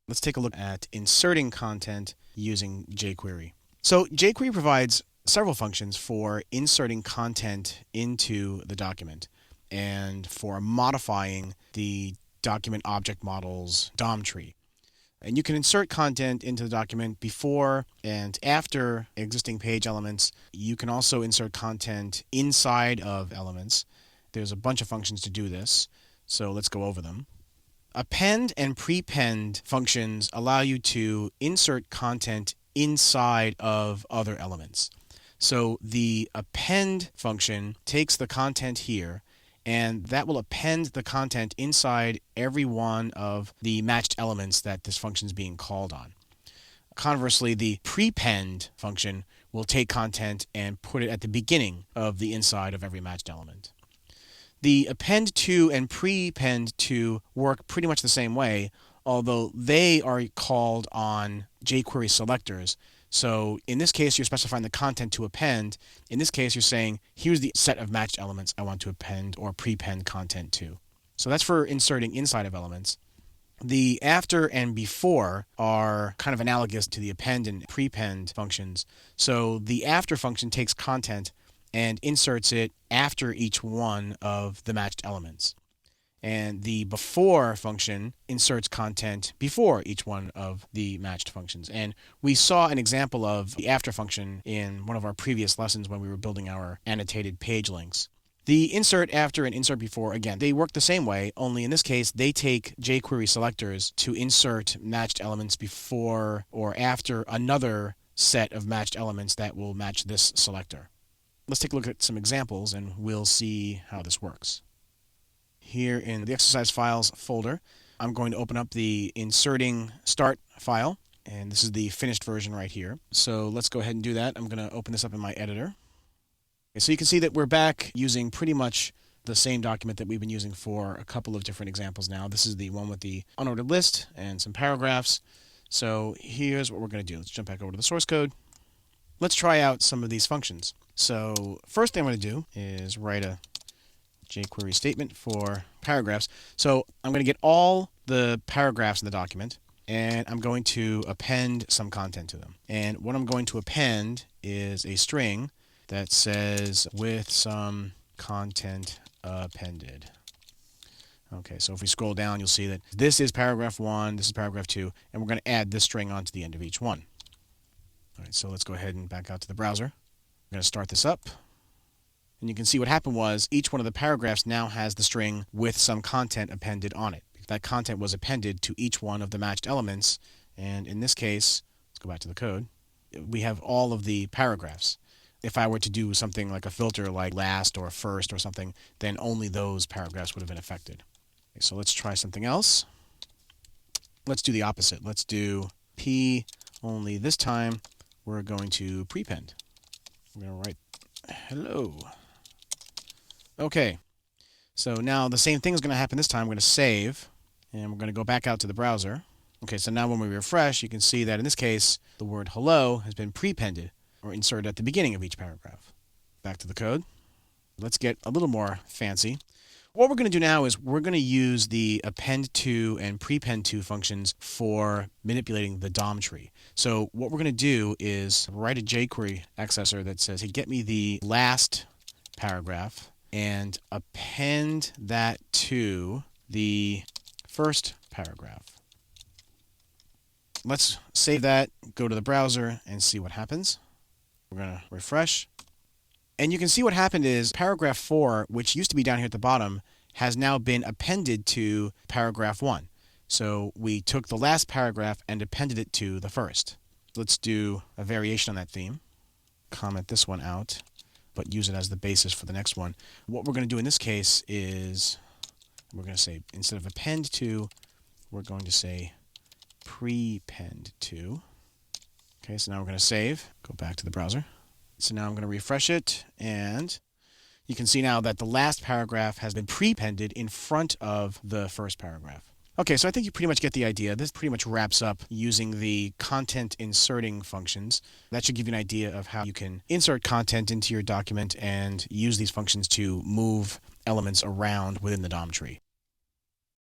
Let's take a look at inserting content using jQuery. So jQuery provides several functions for inserting content into the document and for modifying the document object model's DOM tree. And you can insert content into the document before and after existing page elements. You can also insert content inside of elements. There's a bunch of functions to do this, so let's go over them. Append and prepend functions allow you to insert content inside of other elements. So the append function takes the content here, and that will append the content inside every one of the matched elements that this function is being called on. Conversely, the prepend function will take content and put it at the beginning of the inside of every matched element. The append to and prepend to work pretty much the same way, although they are called on jQuery selectors. So in this case, you're specifying the content to append. In this case, you're saying, here's the set of matched elements I want to append or prepend content to. So that's for inserting inside of elements. The after and before are kind of analogous to the append and prepend functions. So the after function takes content and inserts it after each one of the matched elements. And the before function inserts content before each one of the matched functions. And we saw an example of the after function in one of our previous lessons when we were building our annotated page links. The insert after and insert before, again, they work the same way, only in this case, they take jQuery selectors to insert matched elements before or after another set of matched elements that will match this selector. Let's take a look at some examples and we'll see how this works. Here in the exercise files folder, I'm going to open up the inserting start file, and this is the finished version right here. So let's go ahead and do that. I'm going to open this up in my editor. Okay, so you can see that we're back using pretty much the same document that we've been using for a couple of different examples now. This is the one with the unordered list and some paragraphs. So here's what we're going to do. Let's jump back over to the source code. Let's try out some of these functions. So first thing I'm going to do is write a jQuery statement for paragraphs. So I'm going to get all the paragraphs in the document, and I'm going to append some content to them. And what I'm going to append is a string that says with some content appended. Okay, so if we scroll down, you'll see that this is paragraph 1, this is paragraph 2, and we're going to add this string onto the end of each one. All right, so let's go ahead and back out to the browser. I'm going to start this up. And you can see what happened was each one of the paragraphs now has the string with some content appended on it. That content was appended to each one of the matched elements. And in this case, let's go back to the code, we have all of the paragraphs. If I were to do something like a filter like last or first or something, then only those paragraphs would have been affected. Okay, so let's try something else. Let's do the opposite. Let's do P, only this time we're going to prepend. We're going to write hello. Okay, so now the same thing is going to happen this time. We're going to save, and we're going to go back out to the browser. Okay, so now when we refresh, you can see that in this case, the word hello has been prepended or inserted at the beginning of each paragraph. Back to the code. Let's get a little more fancy. What we're going to do now is we're going to use the append to and prepend to functions for manipulating the DOM tree. So what we're going to do is write a jQuery accessor that says, hey, get me the last paragraph and append that to the first paragraph. Let's save that, go to the browser, and see what happens. We're going to refresh. And you can see what happened is paragraph 4, which used to be down here at the bottom, has now been appended to paragraph 1. So we took the last paragraph and appended it to the first. Let's do a variation on that theme. Comment this one out, but use it as the basis for the next one. What we're going to do in this case is we're going to say, instead of append to, we're going to say prepend to. Okay, so now we're going to save. Go back to the browser. So now I'm going to refresh it, and you can see now that the last paragraph has been prepended in front of the first paragraph. Okay, so I think you pretty much get the idea. This pretty much wraps up using the content inserting functions. That should give you an idea of how you can insert content into your document and use these functions to move elements around within the DOM tree.